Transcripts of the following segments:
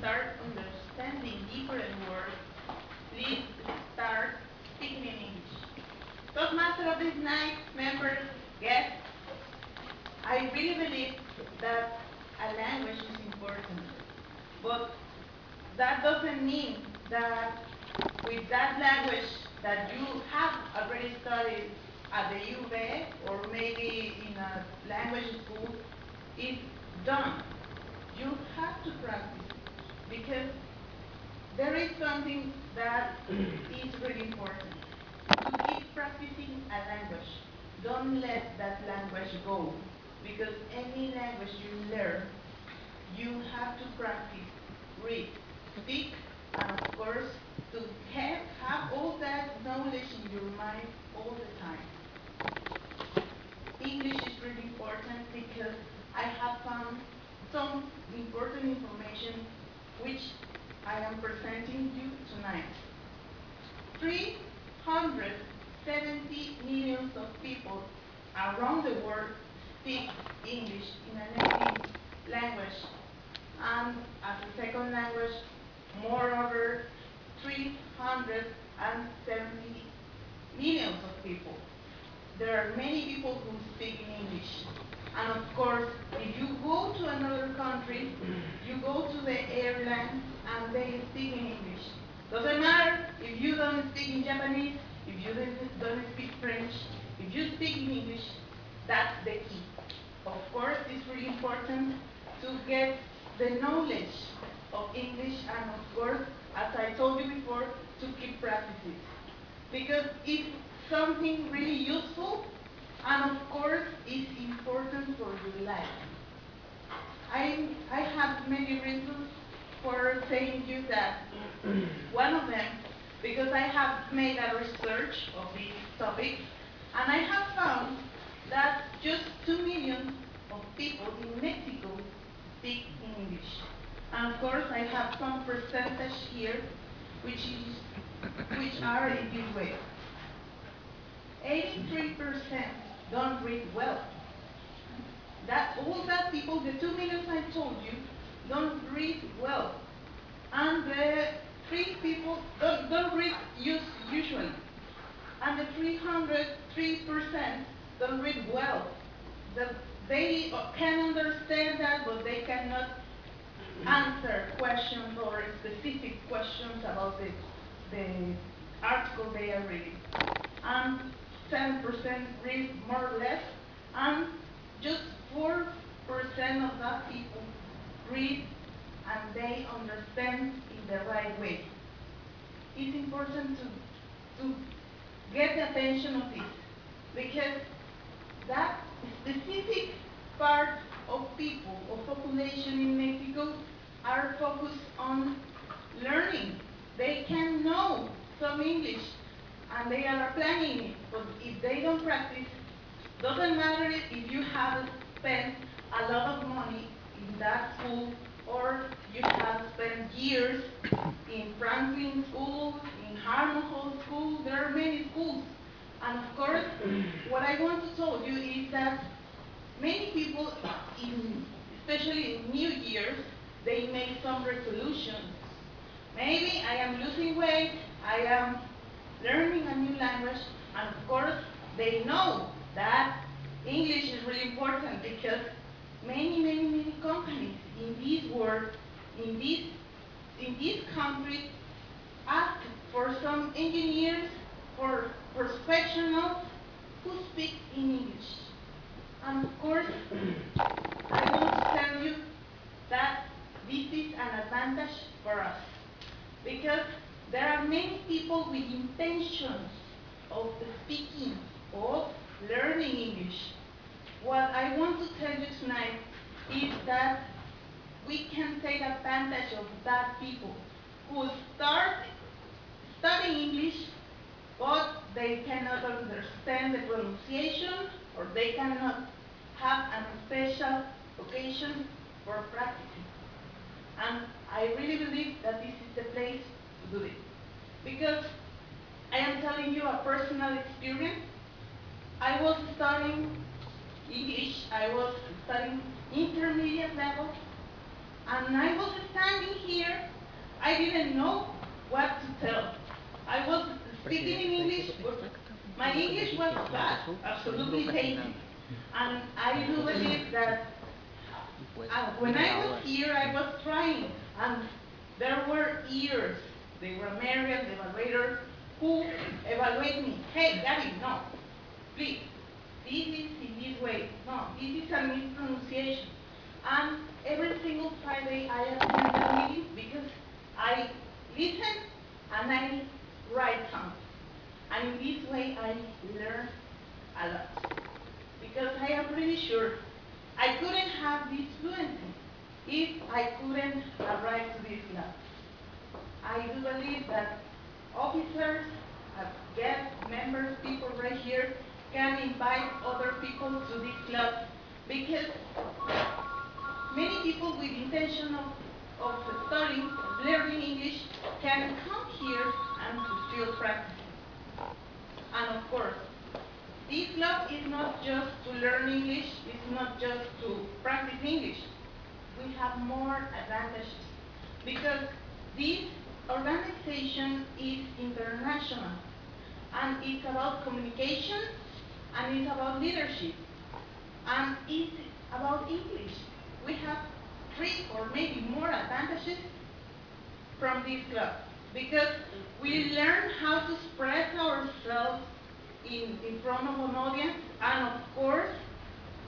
start understanding different words, please start speaking in English. Toastmaster of this night, members, guests, I really believe that a language is important, but that doesn't mean that with that language that you have already studied at the UB or maybe in a language school is done. You have to practice because there is something that is really important. To keep practicing a language. Don't let that language go because any language you learn, you have to practice, read, speak, and of course, to have all that knowledge in your mind all the time. English is really important because I have found some important information which I am presenting you tonight. 370 million of people around the world speak English in a native language, and as a second language, moreover, 370 millions of people. There are many people who speak in English. And of course, if you go to another country, you go to the airline and they speak in English. Doesn't matter if you don't speak in Japanese, if you don't speak French, if you speak in English, that's the key. Of course, it's really important to get the knowledge of English and of course, as I told you before, to keep practicing. Because it's something really useful and of course it's important for your life. I have many reasons for saying you that. One of them, because I have made a research of this topic, and I have found that just 2 million of people in Mexico speak English. And of course, I have some percentage here, which are in this way. 83% don't read well. That all that people, the 2 million I told you, don't read well. And the 3 people don't read usually. And the 303% don't read well. They can understand that, but they cannot answer questions or specific questions about the article they are reading. And 7% read more or less, and just 4% of that people read and they understand in the right way. It's important to get the attention of this because that specific part of people, of population in Mexico are focused on learning. They can know some English and they are planning it, but if they don't practice, doesn't matter if you have spent a lot of money in that school or you have spent years in Franklin School, in Harmon Hall School, there are many schools. And of course, what I want to tell you is that many people, especially in New Year's, they make some resolutions. Maybe I am losing weight, I am learning a new language, and of course, they know that English is really important because many companies in this world, in this country, ask for some engineers, for professionals who speak in English. And of course, I want to tell you that this is an advantage for us because there are many people with intentions of speaking, of learning English. What I want to tell you tonight is that we can take advantage of that people who start studying English, but they cannot understand the pronunciation or they cannot have a special occasion for practicing. And I really believe that this is the place to do it. Because I am telling you a personal experience. I was studying English, I was studying intermediate level, and I was standing here, I didn't know what to tell. I was speaking in English, but my English was bad, absolutely tainted. And I do believe that when I was here, I was trying, and there were ears. They were American evaluators who evaluate me. Hey, Gabby, no, please, this is in this way. No, this is a mispronunciation. And every single Friday I attend the meeting because I listen and I write something. And in this way I learn a lot. Because I am pretty sure I couldn't have this fluency if I couldn't arrive to this level. I do believe that officers, guest members, people right here can invite other people to this club because many people with intention of studying, of learning English can come here and still practice. And of course, this club is not just to learn English, it's not just to practice English. We have more advantages because this organization is international and it's about communication and it's about leadership and it's about English. We have 3 or maybe more advantages from this club because we learn how to express ourselves in front of an audience and of course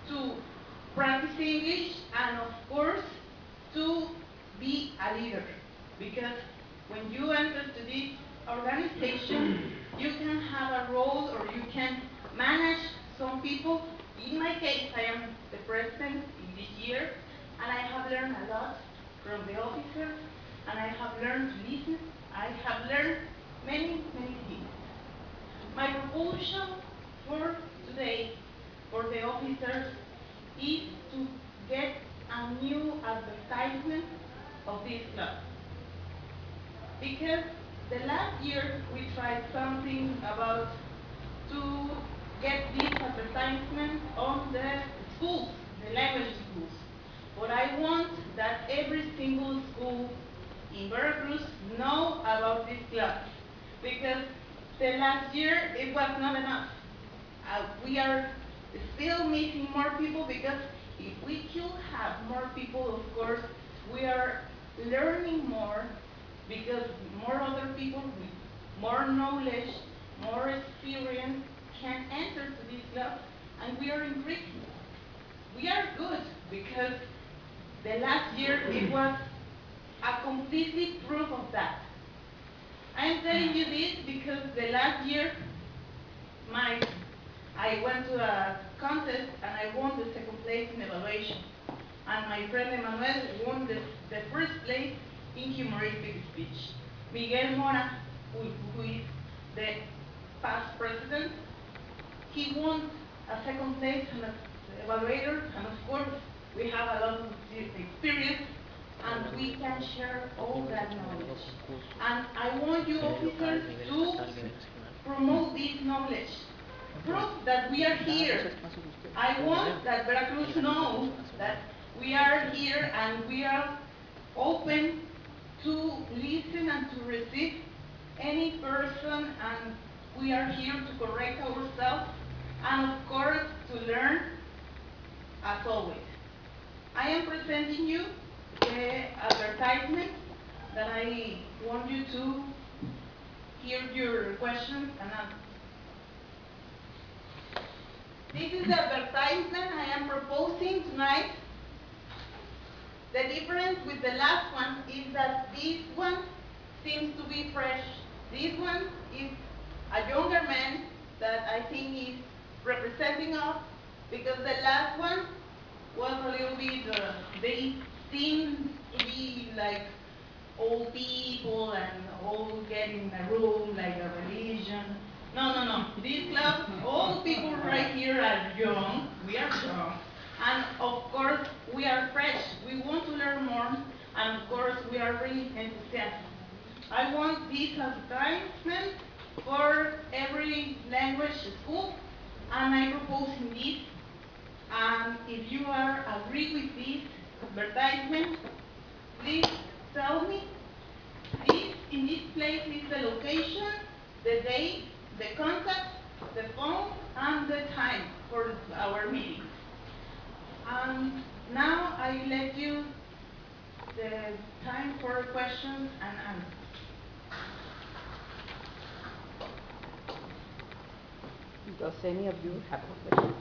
to practice English and of course to be a leader because when you enter to this organization you can have a role or you can manage some people. In my case I am the president in this year and I have learned a lot from the officers and I have learned to listen. I have learned many things. My proposal for today for the officers is to get a new advertisement of this club. Because the last year we tried something about to get this advertisement on the schools, the language schools. But I want that every single school in Veracruz know about this club. Because the last year it was not enough. We are still missing more people because if we could have more people, of course, we are learning more because more other people with more knowledge, more experience can enter to this club and we are increasing. We are good because the last year it was a completely proof of that. I am telling you this because the last year I went to a contest and I won the second place in evaluation. And my friend Emmanuel won the first place in humoristic speech. Miguel Mora, who is the past president, he won a second place in the evaluator, and of course we have a lot of experience and we can share all that knowledge. And I want you officers to promote this knowledge. Prove that we are here. I want that Veracruz know that we are here and we are open to listen and to receive any person and we are here to correct ourselves and of course to learn as always. I am presenting you the advertisement that I want you to hear your questions and answers. This is the advertisement I am proposing tonight. The difference with the last one is that this one seems to be fresh. This one is a younger man that I think is representing us because the last one was a little bit, they seem to be like old people and all get in a room like a religion. No. This club, all people right here are young. We are young. And of course, we are fresh. We want to learn more. And of course, we are really enthusiastic. I want this advertisement for every language school. And I propose in this. And if you are agree with this advertisement, please tell me, this, in this place is the location, the date, the contact, the phone, and the time for our meeting. And now I let you the time for questions and answers. Does any of you have a question?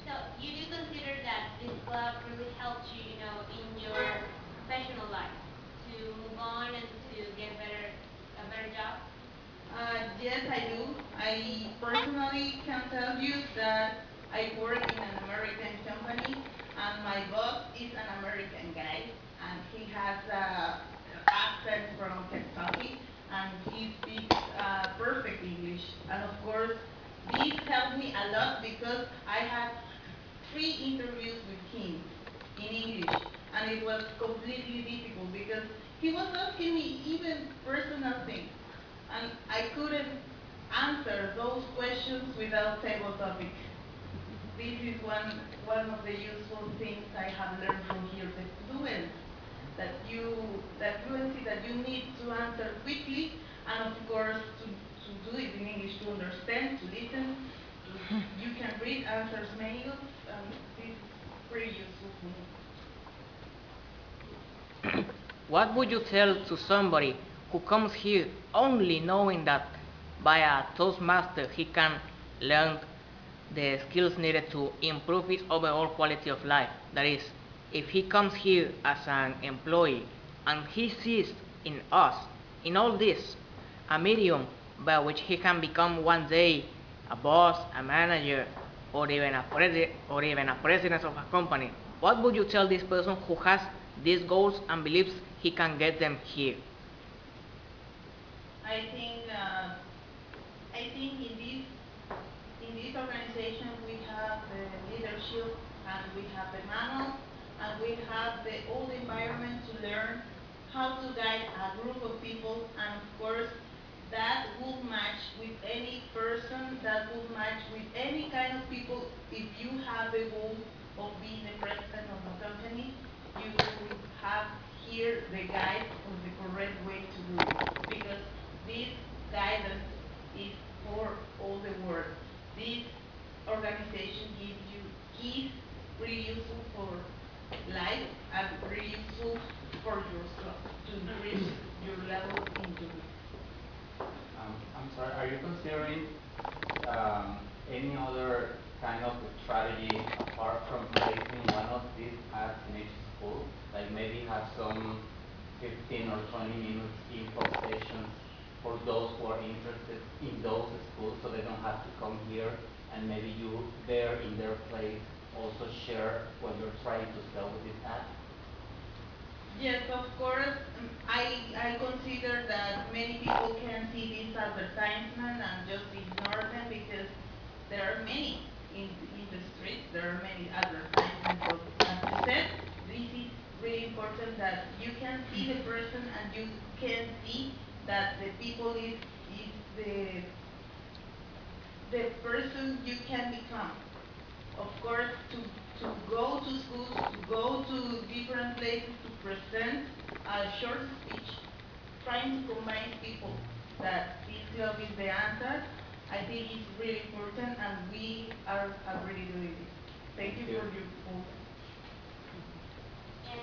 So you do consider that this club really helped you, you know, in your professional life to move on and to get a better job? Yes, I do. I personally can tell you that I work in an American company, and my boss is an American guy, and he has a accent from Kentucky, and he speaks perfect English. And of course, this helped me a lot because I had 3 interviews with him in English, and it was completely difficult because he was asking me even personal things, and I couldn't answer those questions without table topic. This is one of the useful things I have learned from here. The fluence that fluency that you need to answer quickly, and of course to do it in English, to understand, to listen. You can read answers manuals, and this is pretty useful for me. What would you tell to somebody who comes here only knowing that by a Toastmaster he can learn the skills needed to improve his overall quality of life? That is, if he comes here as an employee and he sees in us, in all this, a medium by which he can become one day a boss, a manager, or even a president of a company, what would you tell this person who has these goals and believes he can get them here? I think in this organization we have the leadership, and we have the manual, and we have the old environment to learn how to guide a group of people, and of course that will match with any person, that will match with any kind of people. If you have the goal of being the president of a company, you will have here the guide of the correct way to do it, because this guidance is for all the world. This organization gives you keys really useful for life, and really useful for yourself to increase your level in your life. I'm sorry, are you considering any other kind of strategy apart from placing one of these ads in each school? Like maybe have some 15 or 20 minutes info sessions for those who are interested in those schools, so they don't have to come here, and maybe you there in their place also share what you're trying to sell with this ad? Yes, of course. I consider that many people can see this advertisement and just ignore them, because there are many in the streets. There are many advertisements. But as you said, this is really important that you can see the person, and you can see that the people is the person you can become. Of course, to go to schools, to go to different places to present a short speech, trying to combine people that this club is the answer, I think it's really important, and we are already doing it. Thank you for your proposal. And